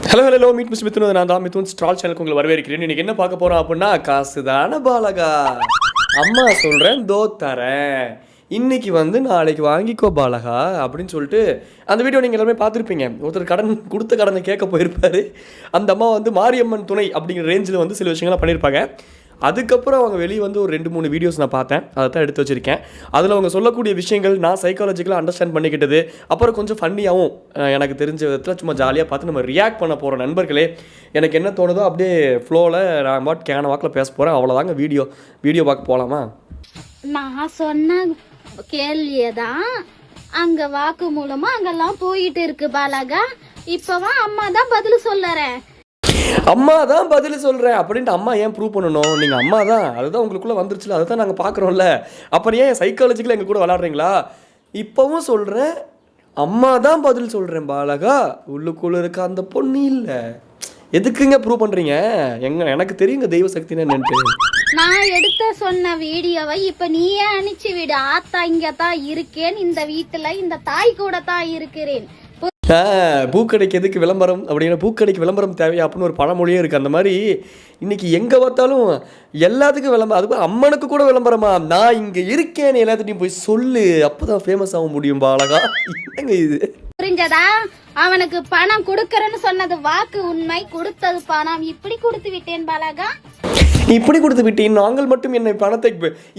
Hello meet miss Mithun. நான் தான் Mithun stroll சேனலுக்கு உங்களை வரவேற்கிறேன். இன்னைக்கு என்ன பார்க்க போகிறோம் அப்படின்னா, காசு தானே பாலகா, அம்மா சொல்கிறேன் தோ தரேன், இன்னைக்கு வந்து நாளைக்கு வாங்கிக்கோ பாலகா அப்படின்னு சொல்லிட்டு அந்த வீடியோ நீங்கள் எல்லாமே பார்த்துருப்பீங்க. ஒருத்தர் கடன் கொடுத்த கடனை கேட்க போயிருப்பார். அந்த அம்மா வந்து மாரியம்மன் துணை அப்படிங்கிற ரேஞ்சில் வந்து சில விஷயங்கள்லாம் பண்ணியிருப்பாங்க. அதுக்கப்புறம் அவங்க வெளியே வந்து ஒரு 2-3 வீடியோஸ் நான் பார்த்தேன், அதை தான் எடுத்து வச்சுருக்கேன். அதில் அவங்க சொல்லக்கூடிய விஷயங்கள் நான் சைக்காலஜிக்கலாக அண்டர்ஸ்டாண்ட் பண்ணிக்கிட்டது, அப்புறம் கொஞ்சம் ஃபன்னியாகவும் எனக்கு தெரிஞ்ச விதத்தில் சும்மா ஜாலியாக பார்த்து நம்ம ரியாக்ட் பண்ண போகிறோம். நண்பர்களே, எனக்கு என்ன தோணுதோ அப்படியே ஃப்ளோவில் நான் பாட் கேன வாக்கில் பேச போகிறேன். அவ்வளோதாங்க. வீடியோ பார்க்க போகலாமா? நான் சொன்ன கேள்வியை தான் அங்கே வாக்கு மூலமாக அங்கெல்லாம் போயிட்டு இருக்கு பாலகா. இப்போவா அம்மா தான் பதில் சொல்லறேன். அம்மா தான் பதில் சொல்கிறேன் அப்படின்ட்டு அம்மா ஏன் ப்ரூவ் பண்ணணும்? நீங்கள் அம்மா தான், அதுதான் உங்களுக்குள்ளே வந்துருச்சுல, அதை தான் நாங்கள் பார்க்குறோம்ல. அப்புறம் ஏன் சைக்காலஜிக்கலாக எங்கள் கூட விளாட்றீங்களா? இப்போவும் சொல்கிறேன், அம்மா தான் பதில் சொல்கிறேன் பாலகா. உள்ளுக்குள்ளே இருக்க அந்த பொண்ணு இல்லை. எதுக்குங்க ப்ரூவ் பண்ணுறீங்க? எனக்கு தெரியுங்க தெய்வ சக்தின்னு என்னன்ட்டு. நான் எடுத்த சொன்ன வீடியோவை இப்போ நீயே அனுப்பிச்சு விடு. ஆத்தா இங்கே தான் இருக்கேன், இந்த வீட்டில் இந்த தாய் கூட தான் இருக்கிறேன். பூக்கடைக்கு எதுக்கு விளம்பரம் அப்படின்னா, பூக்கடைக்கு விளம்பரம் தேவையா அப்படின்னு ஒரு பழமொழியே இருக்குது. அந்த மாதிரி இன்னைக்கு எங்கே பார்த்தாலும் எல்லாத்துக்கும் விளம்பரம். அதுக்கு அம்மனுக்கு கூட விளம்பரமா? நான் இங்கே இருக்கேன்னு எல்லாத்துட்டையும் போய் சொல்லு, அப்போ தான் ஃபேமஸ் ஆக முடியும் பாலகா. என்னங்க இது? புரிஞ்சதா? அவனுக்கு பணம் கொடுக்கறேன்னு சொன்னது வாக்கு, உண்மை கொடுத்தது பணம். இப்படி கொடுத்து விட்டேன் பாலகா. இப்படி கொடுத்து விட்டேன். நாங்கள் மட்டும் என்னை பணத்தை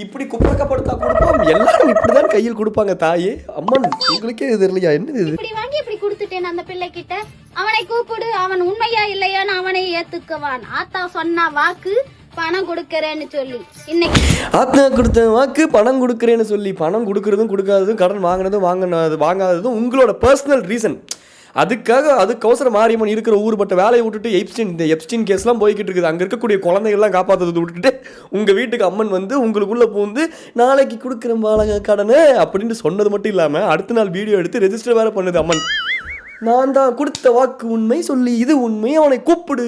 இப்படி குப்பக்கப்படுத்தா கொடுப்போம். எல்லாரும் இப்படிதான் கையில் கொடுப்பாங்க. தாயே அம்மன், உங்களுக்கே இது இல்லையா? என்ன இது? இப்படி வாங்கி இப்படி கொடுத்துட்டேன் அந்த பிள்ளை கிட்ட. அவனை கூப்பிடு, அவன் உண்மையா இல்லையான்னு அவனை ஏத்துக்குவான். ஆத்தா சொன்னா வாக்கு பணம் கொடுக்கறேன்னு சொல்லி, இன்னைக்கு ஆத்தா கொடுத்த வாக்கு பணம் கொடுக்குறேன்னு சொல்லி, பணம் கொடுக்கறதும் கொடுக்காததும், கடன் வாங்கினதும் வாங்காததும் உங்களோட பர்சனல் ரீசன். அதுக்கவசரம் மாரியம்மன் இருக்கிற ஊருப்பட்ட வேலையை விட்டுட்டு எப்ஸ்டீன் கேஸ்லாம் போய்கிட்டு இருக்குது. அங்கே இருக்கக்கூடிய குழந்தைகள்லாம் காப்பாற்றுறது விட்டுட்டு உங்கள் வீட்டுக்கு அம்மன் வந்து உங்களுக்குள்ளே பூந்து நாளைக்கு கொடுக்குற பாலக கடனை அப்படின்னு சொன்னது மட்டும் இல்லாமல் அடுத்த நாள் வீடியோ எடுத்து ரெஜிஸ்டர் வேறு பண்ணுது அம்மன். நான் தான் கொடுத்த வாக்கு உண்மை சொல்லி இது உண்மை, அவனை கூப்பிடு,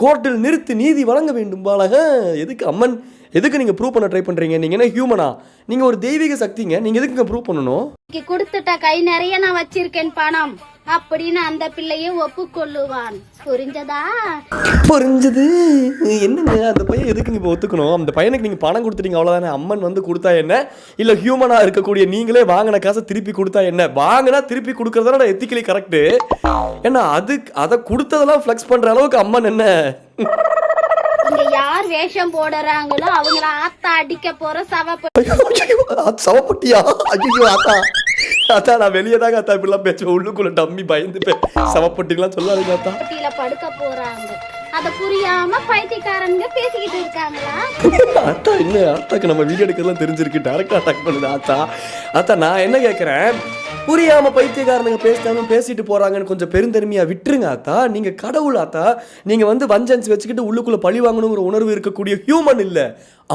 கோர்ட்டில் நிறுத்தி நீதி வழங்க வேண்டும் பாலக. எதுக்கு அம்மன்? எதுக்கு நீங்கள் ப்ரூவ் பண்ண ட்ரை பண்ணுறீங்க? நீங்கள் என்ன ஹியூமனா? நீங்கள் ஒரு தெய்வீக சக்திங்க. நீங்கள் எதுக்குங்க ப்ரூவ் பண்ணணும்? கொடுத்துட்ட கை நிறைய நான் வச்சிருக்கேன் பணம் அப்படின்னு அந்த பிள்ளையை ஒப்புக்கொள்ளுவான். புரிஞ்சதா? புரிஞ்சது. என்னங்க அந்த பையன் எதுக்குங்க இப்போ ஒத்துக்கணும்? அந்த பையனுக்கு நீங்கள் பணம் கொடுத்துட்டீங்க, அவ்வளோதானே. அம்மன் வந்து கொடுத்தா என்ன, இல்லை ஹியூமனாக இருக்கக்கூடிய நீங்களே வாங்கின காசை திருப்பி கொடுத்தா என்ன? வாங்கினா திருப்பி கொடுக்குறதான எத்திக்கலி கரெக்டு. ஏன்னா அதை கொடுத்ததெல்லாம் ஃப்ளெக்ஸ் பண்ணுற அளவுக்கு அம்மன் என்ன? இங்க யார் வேஷம் போடுறாங்களோ அவங்கள ஆத்தா அடிக்க போற சவப்பட்டியா? ஐயோ ஆத்தா, அத்தா நான் வெளியே தாங்க அத்தா இப்படிலாம் பேசுவேன். உள்ளுக்குள்ள டம்மி பயந்துப்பேன். சவப்பட்டிலாம் சொல்லாதீங்க அத்தா. படுக்க போறாங்க. அத புரியாம பைத்தியக்காரங்க பேசிக்கிட்டு இருக்காங்களா? அத்தா என்ன அத்தாக்கு நம்ம வீடியோ எடுக்கிறதுலாம் தெரிஞ்சிருக்கு, டைரக்டா அட்டாக் பண்ணுது ஆத்தா. அத்தா நான் என்ன கேட்குறேன், புரியாம பைத்தியக்காரனுங்க பேசிட்டாலும் பேசிட்டு போறாங்கன்னு கொஞ்சம் பெருந்தன்மையா விட்டுருங்க ஆத்தா. நீங்க கடவுள் ஆத்தா. நீங்க வந்து வஞ்சன்ஸ் வச்சுக்கிட்டு உள்ளுக்குள்ள பழி வாங்கணுங்கிற உணர்வு இருக்கக்கூடிய ஹியூமன் இல்ல,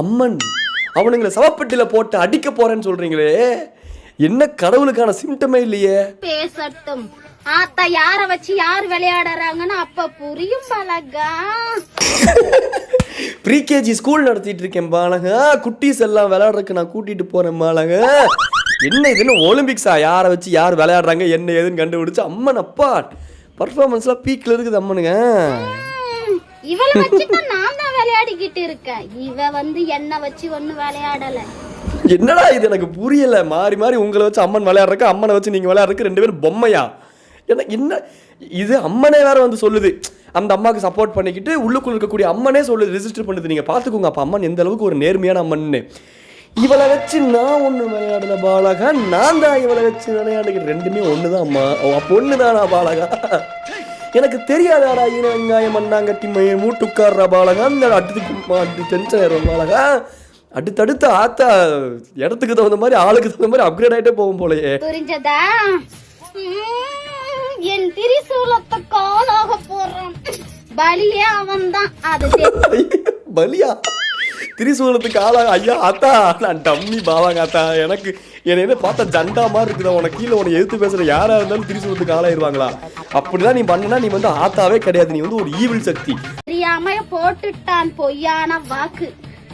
அம்மன். அவனுங்களை சவப்பட்டியில போட்டு அடிக்க போறேன்னு சொல்றீங்களே, என்ன கடவுளுக்கான சிம்டமே இல்லையே. பேசட்டும் ஆத்தா, யார வச்சு யார் விளையாடுறாங்கன்னு அப்ப புரியும் பாலகா. ப்ரீகேஜி ஸ்கூல் நடத்திட்டு இருக்கேன் பாலகா. குட்டீஸ் எல்லாம் விளையாடுறதுக்கு நான் கூட்டிட்டு போறேன் பாலகா. என்ன இதுன்னு ஒலிம்பிக்ஸா? யாரை வச்சு யார் விளையாடுறாங்க என்ன ஏதுன்னு கண்டுபிடிச்சு அம்மன் அப்பா பர்ஃபார்மன்ஸ்லாம் பீக்ல இருக்குது அம்மனுங்க. இவளை வச்சுட்டு நான் தான் விளையாடிக்கிட்டு இருக்கேன். இவ வந்து என்ன வச்சு ஒன்னும் விளையாடல. என்னடா இது எனக்கு புரியல. மாறி மாறி உங்களை வச்சு அம்மன் விளையாடுறக்கு, அம்மனை வச்சு நீங்க விளையாடுறக்கு, ரெண்டு பேரும் பொம்மையா? எனக்கு என்ன இது? அம்மனே வேற வந்து சொல்லுது, அந்த அம்மாவுக்கு சப்போர்ட் பண்ணிக்கிட்டு உள்ளுக்குள்ள இருக்கக்கூடிய அம்மனே சொல்லுது, ரெஜிஸ்டர் பண்ணுது. நீங்க பாத்துக்கோங்க அப்ப அம்மன் எந்த அளவுக்கு ஒரு நேர்மையான அம்மன்னு. இவளை வச்சு நான் ஒன்று விளையாடல பாலகா, நான் தான் இவளை வச்சு விளையாடுகிறேன். ரெண்டுமே ஒண்ணுதான் அம்மா. பொண்ணுதானா பாலகா? எனக்கு தெரியாதாடா ஈர வெங்காயம் மண்ணாங்கட்டி மூட்டுக்காரா பாலகா. அந்த அடுத்து டென்ஷன் ஆயிரும் பாலகா. அடுத்தடுத்து ஆத்தா இடத்துக்கு தகுந்த மாதிரி ஆளுக்கு தகுந்த மாதிரி அப்கிரேட் ஆகிட்டே போகும் போலயே. புரிஞ்சதா? என் திரிசூலத்தை காலாக போறான் பலியே அவன் தான். அது பலியா? திரிசூலத்துக்கு ஆளாக? ஐயா ஆத்தா நான் டம்மி பாவாங்க ஆத்தா. எனக்கு என்ன பார்த்தா ஜண்டா மாதிரி இருக்குதா? உனக்கு கீழே உனக்கு எதிர்த்து பேசுற யாரா இருந்தாலும் திரிசூலத்துக்கு ஆளாயிருவாங்களா? அப்படிதான் நீ பண்ணனா நீ வந்து ஆத்தாவே கிடையாது, நீ வந்து ஒரு ஈவில் சக்தி. தெரியாம போட்டுட்டான் பொய்யான வாக்கு.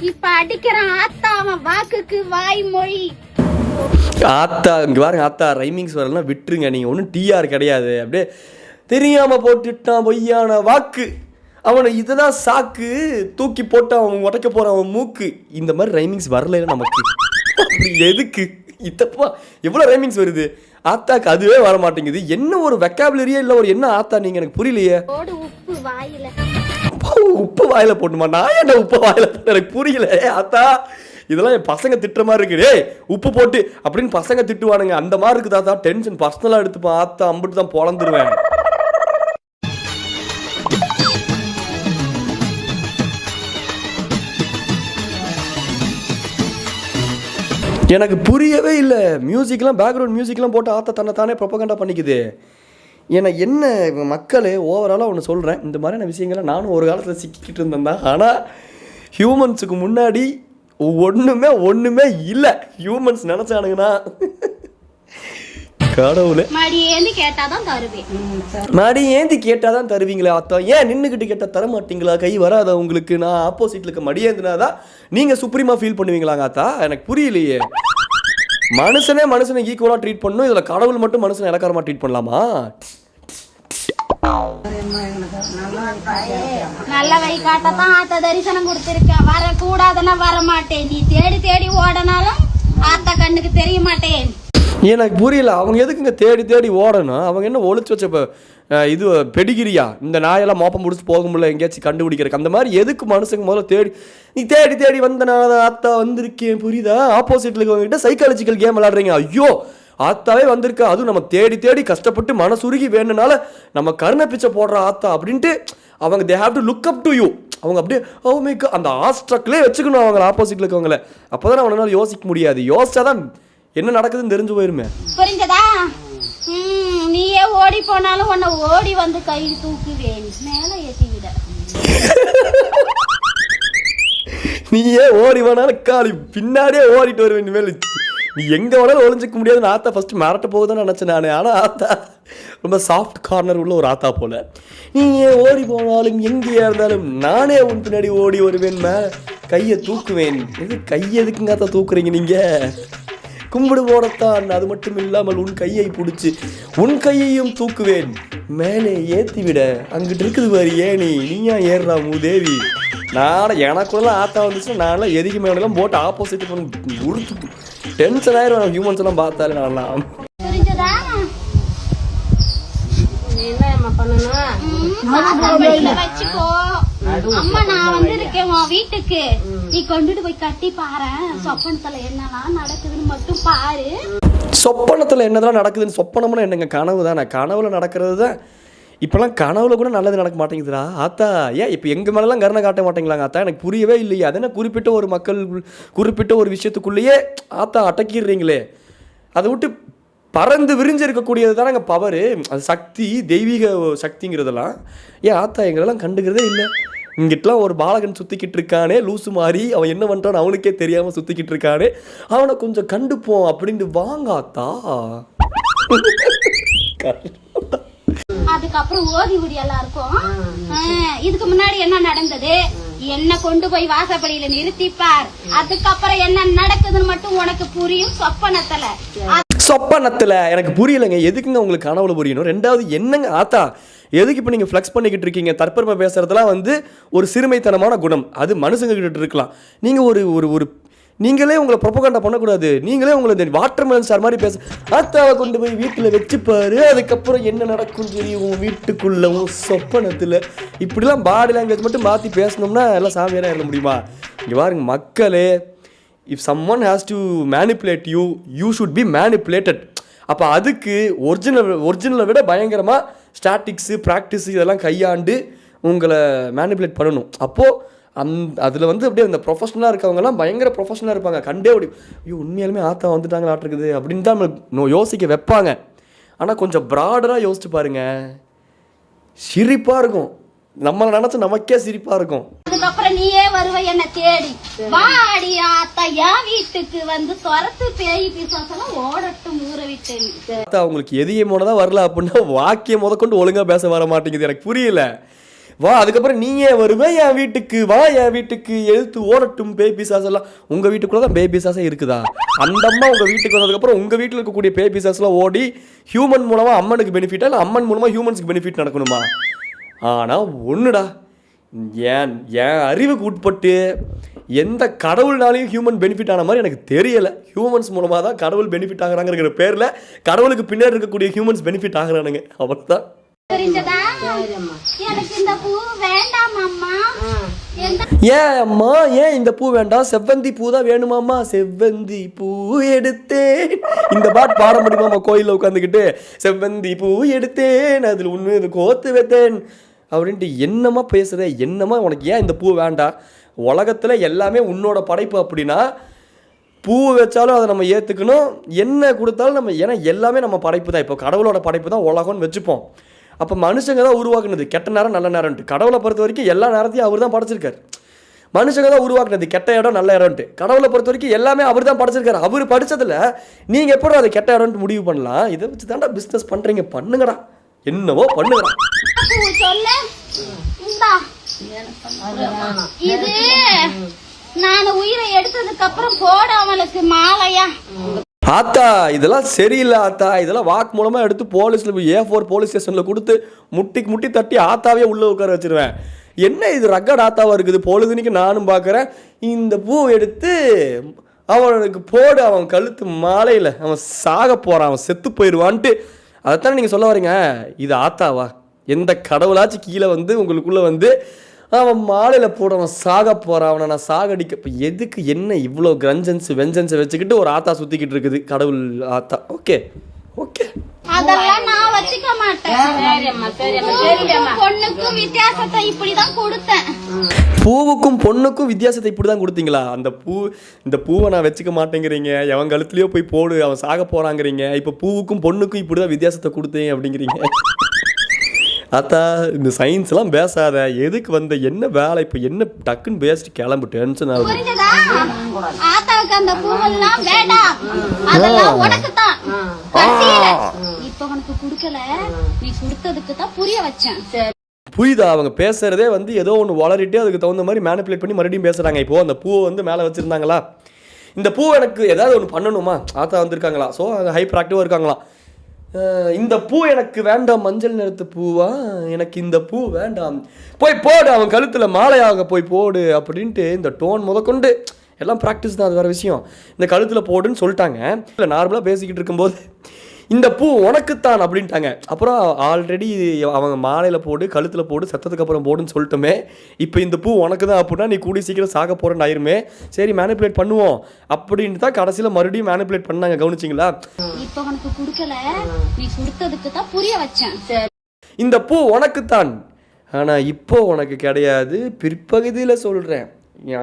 இப்ப அடிக்கிற ஆத்தா அவன் வாக்குக்கு வாய்மொழி. ஆத்தா இங்க பாருங்க ஆத்தா, ரைமிங்ஸ் வரலாம் விட்டுருங்க. நீங்க ஒன்றும் டிஆர் கிடையாது. அப்படியே தெரியாமல் போட்டுட்டான் பொய்யான வாக்கு, அவனை இதுதான் சாக்கு, தூக்கி போட்டு அவன் உடைக்க போகிறான் அவன் மூக்கு. இந்த மாதிரி ரைமிங்ஸ் வரல நமக்கு. அப்படி எதுக்கு இத்தப்பா எவ்வளோ ரைமிங்ஸ் வருது? ஆத்தாக்கு அதுவே வர மாட்டேங்குது. என்ன ஒரு வெக்காபுலரியே இல்லை, ஒரு என்ன ஆத்தா நீங்கள் எனக்கு புரியலையே. உப்பு வாயில போட்டுமா? நான் என்ன உப்பு வாயில போட்டு எனக்கு புரியல ஆத்தா. இதெல்லாம் என் பசங்க திட்டுற மாதிரி இருக்கு. ஏய் உப்பு போட்டு அப்படின்னு பசங்க திட்டுவானுங்க, அந்த மாதிரி இருக்குது ஆத்தா. டென்ஷன் பர்சனலாக எடுத்துப்பான் ஆத்தா, அம்பிட்டு தான் பொழந்துருவேன். எனக்கு புரியவே இல்லை. மியூசிக்லாம் பேக்ரவுண்ட் மியூசிக்லாம் போட்டு ஆத்தா தன்னை தானே ப்ரொபகண்டா பண்ணிக்குது. ஏன்னா என்ன மக்களே, ஓவராலாக ஒன்று சொல்கிறேன், இந்த மாதிரியான விஷயங்களை நானும் ஒரு காலத்தில் சிக்கிக்கிட்டு இருந்தேன் தான். ஆனால் ஹியூமன்ஸுக்கு முன்னாடி ஒன்றுமே இல்லை. ஹியூமன்ஸ் நினச்சானுங்கன்னா கடவுளே மடி ஏந்தி கேட்டாதான் தருவீங்களா ஆத்தா? ஏன் நின்றுக்கிட்டு கேட்டால் தர மாட்டீங்களா? கை வராதா உங்களுக்கு? நான் ஆப்போசிட்டில் இருக்க மடி ஏந்தினாதான் நீங்கள் சுப்ரீமாக ஃபீல் பண்ணுவீங்களாங்க ஆத்தா? எனக்கு புரியலையே. மனுஷனை ஈக்குவலாக ட்ரீட் பண்ணணும், இதில் கடவுள் மட்டும் மனுஷனை இலக்காரமாக ட்ரீட் பண்ணலாமா? நல்ல வை காட்டத்தான் ஆத்தா தரிசனம் கொடுத்திருக்கேன். வரக்கூடாதுன்னா வர மாட்டேன். நீ தேடி தேடி ஓடனாலும் ஆத்தா கண்ணுக்கு தெரிய மாட்டேன். எனக்கு புரியல, அவங்க எதுக்குங்க தேடி தேடி ஓடணும்? அவங்க என்ன ஒளிச்சு வச்ச இது பெடிகிரியா? இந்த நாயெல்லாம் மோப்பம் முடிச்சு போக முடியல எங்கேயாச்சும் கண்டுபிடிக்கிறக்கு, அந்த மாதிரி எதுக்கு மனுஷங்க முதல்ல தேடி நீ தேடி வந்தனால ஆத்தா வந்திருக்கேன், புரியுதா? ஆப்போசிட்ல இருக்கவங்ககிட்ட சைக்காலஜிக்கல் கேம் விளாடுறீங்க. ஐயோ ஆத்தாவே வந்திருக்கா, அதுவும் நம்ம தேடி கஷ்டப்பட்டு மனசுருகி வேணுனால நம்ம கருணை பிச்சை போடுற ஆத்தா அப்படின்ட்டு அவங்க they have to look up to you. அவங்க அப்படியே ஓமேக்கு அந்த ஆஸ்ட்ரக்லே வச்சுக்கணும் அவங்கள, ஆப்போசிட்ல இருக்கவங்கள. அப்போதான் அவனால யோசிக்க முடியாது. யோசிச்சாதான் என்ன நடக்குதுன்னு தெரிஞ்சு போயிருமே. புரிஞ்சதா? நீயே ஓடி போனாலும் உன்னை ஓடி வந்து கையில் தூக்குவேன், மேல ஏத்தி விட. நீயே ஓடி போனாலும் காலி பின்னாடியே ஓடிட்டு வருவேன். இனிமேல் நீ எங்க வேணாலும் ஒளிஞ்சிக்க முடியாதுன்னு ஆத்தா ஃபர்ஸ்ட் மிரட்ட போகுதுன்னு நினைச்சேன் நான். ஆனால் ஆத்தா ரொம்ப சாஃப்ட் கார்னர் உள்ள ஒரு ஆத்தா போல. நீயே ஓடி போனாலும் எங்கேயா இருந்தாலும் நானே உன் பின்னாடி ஓடி வருவேன், கையை தூக்குவேன். எது கையெதுக்குங்க ஆத்தா தூக்குறீங்க நீங்க? கும்பிடு போடத்தான், அது மட்டும் இல்லாமல் உன் கையை பிடிச்சி உன் கையையும் தூக்குவேன், மேலே ஏற்றி விட. அங்கிட்டு இருக்குது பாரு ஏணி, நீயா ஏறுறா மூதேவி. நான் எனக்குள்ளலாம் ஆத்தா வந்துச்சுன்னா நான்லாம் எதுக்கு மேலாம் போட்டு ஆப்போசிட் பண்ணி உறுத்து டென்ஷன் ஆயிரும். ஹியூமன்ஸ் எல்லாம் பார்த்தாலே நான்லாம் அம்மா நான் வந்து இருக்கேன் உன் வீட்டுக்கு, நீ கொண்டுட்டு போய் கட்டி பாரு. சொப்பனத்துல என்னெல்லாம் நடக்குதுன்னு மட்டும் பாரு. சொப்பனத்துல என்னதெல்லாம் நடக்குதுன்னு? சொப்பனம்னா என்னங்க? கனவு தானே. கனவுல நடக்கிறது தான். இப்போலாம் கனவுல கூட நல்லது நடக்க மாட்டேங்குதுடா ஆத்தா. ஏன் இப்போ எங்கள் மேலாம் கருணை காட்ட மாட்டேங்களாங்க ஆத்தா? எனக்கு புரியவே இல்லையே. அதென்ன குறிப்பிட்ட ஒரு மக்கள் குறிப்பிட்ட ஒரு விஷயத்துக்குள்ளேயே ஆத்தா அடக்கிடுறீங்களே. அதை விட்டு பறந்து விரிஞ்சு இருக்கக்கூடியது தானே அங்கே பவரு, அது சக்தி, தெய்வீக சக்திங்கிறதெல்லாம். ஏன் ஆத்தா எங்களெல்லாம் கண்டுக்கிறதே இல்லை. இங்கிட்டலாம் ஒரு பாலகன் சுற்றிக்கிட்டு இருக்கானே லூசு மாதிரி, அவன் என்ன பண்ணுறான்னு அவனுக்கே தெரியாமல் சுற்றிக்கிட்டு இருக்கானே, அவனை கொஞ்சம் கண்டுப்போம் அப்படின்ட்டு வாங்க ஆத்தா. அதுக்கப்புறம் ஓதி விடி எல்லாருக்கும் இதுக்கு முன்னாடி என்ன நடந்தது, என்ன கொண்டு போய் வாசப்படியில நிறுத்திப்பார். அதுக்கப்புறம் என்ன நடக்குதுன்னு மட்டும் உனக்கு புரியும் சொப்பனத்துல. எனக்கு புரியலைங்க, எதுக்குங்க உங்களுக்கு கனவுல புரியணும்? ரெண்டாவது என்னங்க ஆத்தா, எதுக்கு இப்போ நீங்கள் ஃப்ளெக்ஸ் பண்ணிக்கிட்டு இருக்கீங்க? தற்பெருமை பேசுறதுலாம் வந்து ஒரு சிறுமைத்தனமான குணம், அது மனுஷங்க கிட்ட இருக்கலாம். நீங்கள் ஒரு நீங்களே உங்களை ப்ரொபகண்டா பண்ணக்கூடாது. நீங்களே உங்களை இந்த வாட்டர்மெலன் ஸ்டார் மாதிரி பேச. ஆத்தாவை கொண்டு போய் வீட்டில் வச்சுப்பாரு, அதுக்கப்புறம் என்ன நடக்கும் தெரியும் உன் வீட்டுக்குள்ளவும் சொப்பனத்தில். இப்படிலாம் பாடி லாங்குவேஜ் மட்டும் மாற்றி பேசணும்னா எல்லாம் சாமியாராக இருக்க முடியுமா? இங்கே பாருங்க மக்களே, if someone has to manipulate you, you should be manipulated. அப்போ அதுக்கு ஒரிஜினலை விட பயங்கரமாக ஸ்டாட்டிக்ஸு ப்ராக்டிஸு இதெல்லாம் கையாண்டு உங்களை மேனிப்புலேட் பண்ணணும். அப்போது அதில் வந்து அப்படியே இந்த ப்ரொஃபஷனலாக இருக்கவங்கலாம் பயங்கர ப்ரொஃபஷனலாக இருப்பாங்க. கண்டே அப்படி ஐயோ உண்மையாலுமே ஆத்தா வந்துட்டாங்க ஆட்டிருக்குது அப்படின்னு தான் நம்ம யோசிக்க வைப்பாங்க. ஆனால் கொஞ்சம் ப்ராடராக யோசிச்சு பாருங்க, சிரிப்பாக இருக்கும். நம்மளை நினச்சி நமக்கே சிரிப்பாக இருக்கும். அதுக்கப்புறம் நீயே வருவ என்ன தேடி, வாடி ஆத்தா என் வீட்டுக்கு வந்து சொரத்து பேய் பிசாசெல்லாம் ஓடட்டும் ஊற விட்டேன். ஆத்தா உங்களுக்கு எதியமோட தான் வரல அப்படின்னா வாக்கியம் முதற்கொண்டு ஒழுங்காக பேச வர மாட்டேங்குது. எனக்கு புரியல. வா, அதுக்கப்புறம் நீயே வருவே என் வீட்டுக்கு, வா என் வீட்டுக்கு, எழுத்து ஓடட்டும் பேய் பிசாஸ் எல்லாம். உங்கள் வீட்டுக்குள்ளே தான் பேய் பிசாஸே இருக்குதா? அந்த அம்மா உங்கள் வீட்டுக்கு வந்ததுக்கப்புறம் உங்கள் வீட்டில் இருக்கக்கூடிய பேய் பிசாஸ்லாம் ஓடி ஹியூமன் மூலமாக அம்மனுக்கு பெனிஃபிட்டா இல்லை அம்மன் மூலமாக ஹியூமன்ஸுக்கு பெனிஃபிட் நடக்கணுமா? ஆனால் ஒன்றுடா, ஏன் என் அறிவுக்கு உட்பட்டு எந்த கடவுள்னாலையும் ஹியூமன் பெனிஃபிட் ஆன மாதிரி எனக்கு தெரியலை. ஹியூமன்ஸ் மூலமாக தான் கடவுள் பெனிஃபிட் ஆகிறாங்கிற பேரில் கடவுளுக்கு பின்னாடி இருக்கக்கூடிய ஹியூமன்ஸ் பெனிஃபிட் ஆகிறானுங்க, அவ்வளோதான். புரிஞ்சதா? எனக்கு இந்த பூ வேண்டாம் அம்மா. ஏன் அம்மா, ஏன் இந்த பூ வேண்டாம்? செவ்வந்தி பூ தான் வேணுமாம்மா? செவ்வந்தி பூ எடுத்தேன், இந்த பாட்டு பாட முடியுமாம்மா கோயிலில் உட்காந்துக்கிட்டு? செவ்வந்தி பூ எடுத்தேன், அதில் ஒன்று கோத்து வைத்தேன் அப்படின்ட்டு என்னம்மா பேசுகிற? என்னம்மா உனக்கு ஏன் இந்த பூ வேண்டாம்? உலகத்தில் எல்லாமே உன்னோட படைப்பு அப்படின்னா பூ வச்சாலும் அதை நம்ம ஏற்றுக்கணும், என்ன கொடுத்தாலும் நம்ம, ஏன்னா எல்லாமே நம்ம படைப்பு தான். இப்போ கடவுளோட படைப்பு தான் உலகம்னு வச்சுப்போம். அப்போ மனுஷங்க தான் உருவாக்குனது கெட்ட நேரம் நல்ல நேரம்ட்டு. கடவுளை பொறுத்த வரைக்கும் எல்லா நேரத்தையும் அவர் தான் படைச்சிருக்காரு. மனுஷங்க தான் உருவாக்குனது கெட்ட இடம் நல்ல இடம்ட்டு. கடவுளை பொறுத்த வரைக்கும் எல்லாமே அவர் தான் படைச்சிருக்காரு. அவர் படித்ததில் நீங்கள் எப்போ அதை கெட்ட இடம்ட்டு முடிவு பண்ணலாம்? இதை வச்சு தாண்டா பிஸ்னஸ் பண்ணுறீங்க, பண்ணுங்கடா, என்னவோ பண்ணுங்கடா. இது நான் உயிரை எடுத்ததுக்கு அப்புறம் போட அவளுக்கு மாலையா? ஆத்தா இதெல்லாம் சரியில்லை ஆத்தா, இதெல்லாம் வாக்கு மூலமாக எடுத்து போலீஸில் A4 போலீஸ் ஸ்டேஷனில் கொடுத்து முட்டிக்கு முட்டி தட்டி ஆத்தாவே உள்ளே உட்கார வச்சிருவேன். என்ன இது ரக்கட் ஆத்தாவாக இருக்குது? பொழுதுனிக்கு நானும் பார்க்குறேன். இந்த பூ எடுத்து அவனுக்கு போடு, அவன் கழுத்து மாலையில் அவன் சாக போகிறான், அவன் செத்து போயிடுவான்ட்டு. அதைத்தானே நீங்கள் சொல்ல வரீங்க? இது ஆத்தாவா? எந்த கடவுளாச்சும் கீழே வந்து உங்களுக்குள்ளே வந்து அவன் மாலையில் போட அவன் சாக போகிறான், அவனை நான் சாகடிக்க. இப்போ எதுக்கு என்ன இவ்வளோ வெஞ்சன்ஸை வச்சுக்கிட்டு ஒரு ஆத்தா சுற்றிக்கிட்டு இருக்குது? கடவுள் ஆத்தா. ஓகே ஓகே, அதெல்லாம் நான் வச்சுக்க மாட்டேன். பொண்ணுக்கும் வித்தியாசத்தை இப்படிதான் கொடுத்தேன். பூவுக்கும் பொண்ணுக்கும் வித்தியாசத்தை இப்படி தான் கொடுத்தீங்களா? இந்த பூவை நான் வச்சுக்க மாட்டேங்கிறீங்க, எவன் கழுத்துலையோ போய் போடு அவன் சாக போகிறாங்கிறீங்க. இப்போ பூவுக்கும் பொண்ணுக்கும் இப்படி தான் வித்தியாசத்தை கொடுத்தேன் அப்படிங்கிறீங்க. அத்தா இந்த சயின்ஸ்லாம் பேசாத, எதுக்கு வந்த, என்ன வேலை, இப்போ என்ன டக்குன்னு பேசிட்டு கிளம்பு, டென்ஷன் ஆகுது. ஆத்தாவுக்கு அந்த பூவெல்லாம் வேண்டாம், அதெல்லாம் உனக்கு தான். இப்ப உனக்கு குடுக்கல, நீ கொடுத்ததுக்கு தான் புரிய வச்சேன். புரியுதா? அவங்க பேசுறதே வந்து ஏதோ ஒன்று வளரிட்டு அதுக்கு தகுந்த மாதிரி மேனிப்புலேட் பண்ணி மறுபடியும் பேசுகிறாங்க. இப்போது அந்த பூவை வந்து மேலே வச்சுருந்தாங்களா, இந்த பூ எனக்கு ஏதாவது ஒன்று பண்ணணுமா, ஆத்தா வந்திருக்காங்களா, ஸோ அது ஹைப்பர் ஆக்டிவாக இருக்காங்களாம். இந்த பூ எனக்கு வேண்டாம், மஞ்சள் நிறத்து பூவா, எனக்கு இந்த பூ வேண்டாம், போய் போடு அவன் கழுத்தில் மாலையாக போய் போடு அப்படின்ட்டு இந்த டோன் முதற்கொண்டு எல்லாம் ப்ராக்டிஸ் தான், அது வேறு விஷயம். இந்த கழுத்தில் போடுன்னு சொல்லிட்டாங்க. இல்லை நார்மலாக பேசிக்கிட்டு இருக்கும்போது இந்த பூ உனக்குத்தான் அப்படின்ட்டாங்க. அப்புறம் ஆல்ரெடி அவங்க மாலையில் போடு கழுத்தில் போடு செத்ததுக்கு அப்புறம் போடுன்னு சொல்லிட்டோமே, இப்போ இந்த பூ உனக்கு தான் அப்படின்னா நீ கூடி சீக்கிரம் சாக போகிறேன்னு ஆயிருமே, சரி மேனிப்புலேட் பண்ணுவோம் அப்படின்ட்டு தான் கடைசியில் மறுபடியும் மேனிப்புலேட் பண்ணாங்க. கவனிச்சிங்களா? இப்போ உனக்கு கொடுக்கல, நீ கொடுத்ததுக்கு தான் புரிய வச்சேன். இந்த பூ உனக்குத்தான், ஆனால் இப்போ உனக்கு கிடையாது, பிற்பகுதியில் சொல்கிறேன்.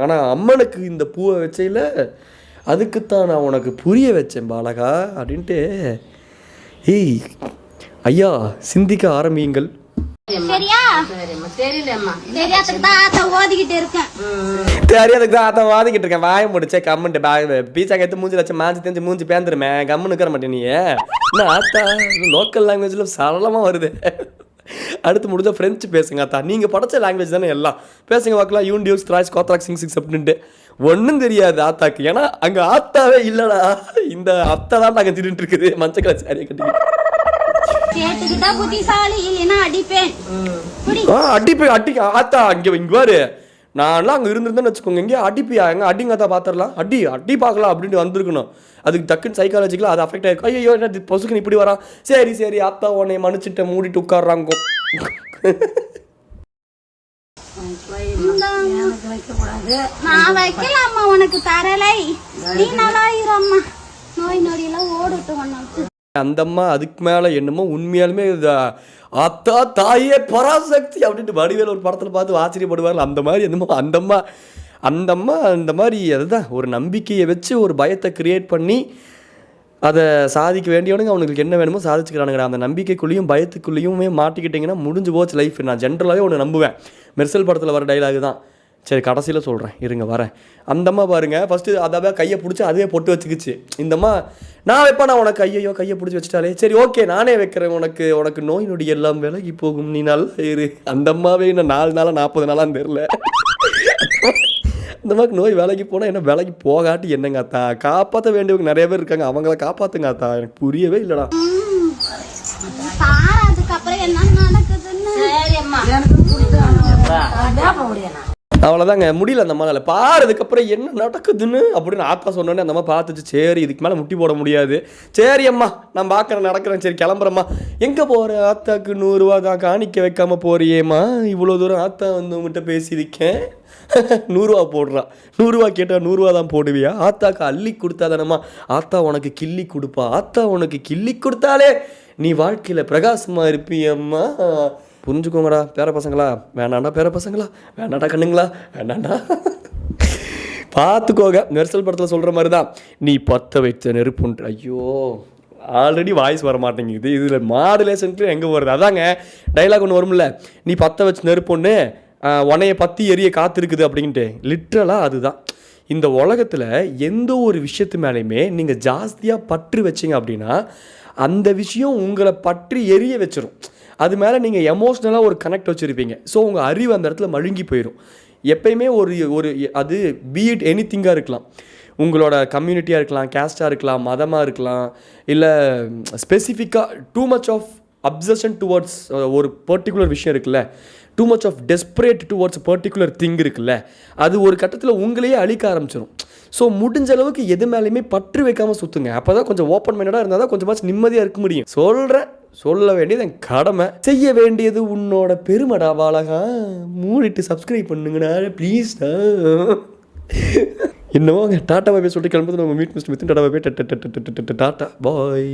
ஆனால் அம்மனுக்கு இந்த பூவை வச்சையில் அதுக்குத்தான் நான் உனக்கு புரிய வச்சேன் பாலகா அப்படின்ட்டு. ஏய் ஐயா, சிந்திக்க ஆரம்பியுங்கள். சரியா? தெரியாதுக்கு தான் ஆத்தா ஓதிக்கிட்டு இருக்கேன். தெரியாதுக்கு தான் ஆத்தா வாதிக்கிட்டு இருக்கேன். வாய முடிச்சே கம்முன்ட்டு பீச்சா கற்று மூஞ்சி வச்சு மாஞ்சி தெரிஞ்சு மூஞ்சி பேந்துருமே, கம்முன்னு இருக்கிற மாட்டேன். நீ என்ன ஆத்தா லோக்கல் லாங்குவேஜில் சரளமாக வருது. அடுத்து முடிஞ்சால் ஃப்ரெஞ்சு பேசுங்க ஆத்தா, நீங்கள் படித்த லாங்குவேஜ் தானே எல்லாம் பேசுங்க பார்க்கலாம். யூன்டியூஸ் த்ராய்ஸ் கோத்ராக் சிங் சிக்ஸ் அப்படின்ட்டு ஒன்றும் தெரியாது ஆத்தாக்கு, ஏன்னா அங்கே ஆத்தாவே இல்லைடா. இந்த அத்தை தான் நாங்கள் தின்னுட்டு இருக்குது மஞ்சள் சாரியை கட்டிக்கிட்டு. அடிப்பேன் ஆத்தா. இங்கே பாரு, நான்லாம் அங்கே இருந்திருந்தேன்னு வச்சுக்கோங்க, இங்கே அடிப்பியா, எங்கே அடிங்க ஆத்தா பார்த்துடலாம், அடி பார்க்கலாம் அப்படின்ட்டு வந்திருக்கணும். அதுக்கு டக்குன்னு சைக்காலஜிக்கலாக அது அஃபெக்ட் ஆகிருக்கும். ஐயோ என்ன பொசுக்குன்னு இப்படி வரான், சரி ஆத்தா உன்னை மன்னிச்சுட்ட மூடிட்டு உட்காடுறாங்க. நான் வைக்கலாமா உனக்கு தரலை, நீ நல்லாயிரம்மா, நோய் நொடியெல்லாம் ஓடட்டும். அந்த அம்மா அதுக்கு மேலே என்னமோ உண்மையாலுமே அத்தா தாயே பராசக்தி அப்படின்ட்டு வடிவேல் ஒரு படத்தில் பார்த்து ஆச்சரியப்படுவார்கள். அந்த மாதிரி என்னமோ அந்த அம்மா அந்த மாதிரி அதுதான் ஒரு நம்பிக்கையை வச்சு ஒரு பயத்தை கிரியேட் பண்ணி அதை சாதிக்க வேண்டியவனுங்க அவனுக்கு என்ன வேணுமோ சாதிச்சுக்கிறானுங்க. அந்த நம்பிக்கைக்குள்ளேயும் பயத்துக்குள்ளேயுமே மாட்டிக்கிட்டிங்கன்னா முடிஞ்சு போச்சு லைஃப். நான் ஜென்ரலாகவே ஒன்று நம்புவேன், மெர்சல் படத்தில் வர டைலாக் தான், சரி கடைசியில் சொல்கிறேன் இருங்க வரேன். அந்தம்மா பாருங்க ஃபஸ்ட்டு அதாவே கையை பிடிச்சி அதுவே பொட்டு வச்சுக்கிச்சு. இந்தம்மா நான் வைப்பேன், நான் உனக்கு கையை பிடிச்சி வச்சுட்டாலே சரி ஓகே நானே வைக்கிறேன், உனக்கு நோய் நொடி எல்லாம் விலகி போகும், நீ நல்லா இரு. அந்த அம்மாவே இன்னும் 4 நாளாக 40 நாளான்னு தெரில. இந்த மாதிரி நோய் விலகி போனால் என்ன விலகி போகாட்டி என்னங்க அத்தா, காப்பாற்ற வேண்டியவங்க நிறைய பேர் இருக்காங்க, அவங்கள காப்பாற்றுங்க அத்தா. எனக்கு புரியவே இல்லைடா. அவ்வளோதாங்க முடியல அந்த அம்மாவில் பாருதுக்கப்புறம் என்ன நடக்குதுன்னு அப்படின்னு ஆத்தா சொன்னோன்னே அந்த அம்மா பார்த்துச்சு. சரி இதுக்கு மேலே முட்டி போட முடியாது, சரி அம்மா நான் பார்க்குறேன் நடக்கிறேன், சரி கிளம்புறம்மா. எங்கே போகிற ஆத்தாக்கு 100 ரூபா தான் காணிக்க வைக்காம போறியேம்மா, இவ்வளோ தூரம் ஆத்தா வந்து உங்கள்கிட்ட பேசியிருக்கேன். 100 ரூபா போடுறான். 100 ரூபா கேட்டால் 100 ரூபா தான் போடுவியா? ஆத்தாக்கு அள்ளி கொடுத்தா தானம்மா ஆத்தா உனக்கு கிள்ளி கொடுப்பா, ஆத்தா உனக்கு கிள்ளி கொடுத்தாலே நீ வாழ்க்கையில் பிரகாசமாக இருப்பியம்மா. புரிஞ்சுக்கோங்கடா பேர பசங்களா, வேணாண்டா பேர பசங்களா, வேணாண்டா கண்ணுங்களா, வேணாண்டா பார்த்துக்கோங்க. மெர்சல் படத்தில் சொல்கிற மாதிரி தான், நீ பற்ற வைத்த நெருப்புன்ற. ஐயோ ஆல்ரெடி வாய்ஸ் வர மாட்டேங்குது, இதில் மாடுலேஷனுக்கு எங்கே வருது? அதாங்க டைலாக் ஒன்று வரும்ல, நீ பற்ற வச்ச நெருப்புன்னு உனைய பற்றி எரிய காத்திருக்குது அப்படின்ட்டு. லிட்ரலாக அதுதான். இந்த உலகத்தில் எந்த ஒரு விஷயத்து மேலேயுமே நீங்கள் ஜாஸ்தியாக பற்று வச்சிங்க அப்படின்னா அந்த விஷயம் உங்களை பற்றி எரிய வச்சிடும். அது மேலே நீங்கள் எமோஷ்னலாக ஒரு கனெக்ட் வச்சுருப்பீங்க. ஸோ உங்கள் அறிவு அந்த இடத்துல மழுங்கி போயிடும். எப்பயுமே ஒரு அது பீட் எனி திங்காக இருக்கலாம், உங்களோட கம்யூனிட்டியாக இருக்கலாம், கேஸ்ட்டாக இருக்கலாம், மதமாக இருக்கலாம், இல்லை ஸ்பெசிஃபிக்காக too much of obsession towards ஒரு பர்டிகுலர் விஷயம் இருக்குல்ல, too much of desperate towards particular thing இருக்குல்ல, அது ஒரு கட்டத்தில் உங்களையே அழிக்க ஆரம்பிச்சிடும். ஸோ முடிஞ்ச அளவுக்கு எது மேலேயுமே பற்று வைக்காமல் சுற்றுங்க. அப்போ தான் கொஞ்சம் ஓப்பன் மைண்டடாக இருந்தால் தான் கொஞ்சமாச்சும் நிம்மதியாக இருக்க முடியும். சொல்ல வேண்டியது என் கடமை, செய்ய வேண்டியது உன்னோட பெருமடா பாலகா. மூடிட்டு சப்ஸ்கிரைப் பண்ணுங்கண்ணா ப்ளீஸ்ண்ணா. என்னவோ டாட்டா பாய் சொல்லிட்டு கிளம்புறது உங்கள் மீட் மிஸ்டர் வித்தின் டாட்டா பாய். டாட்டா பாய்.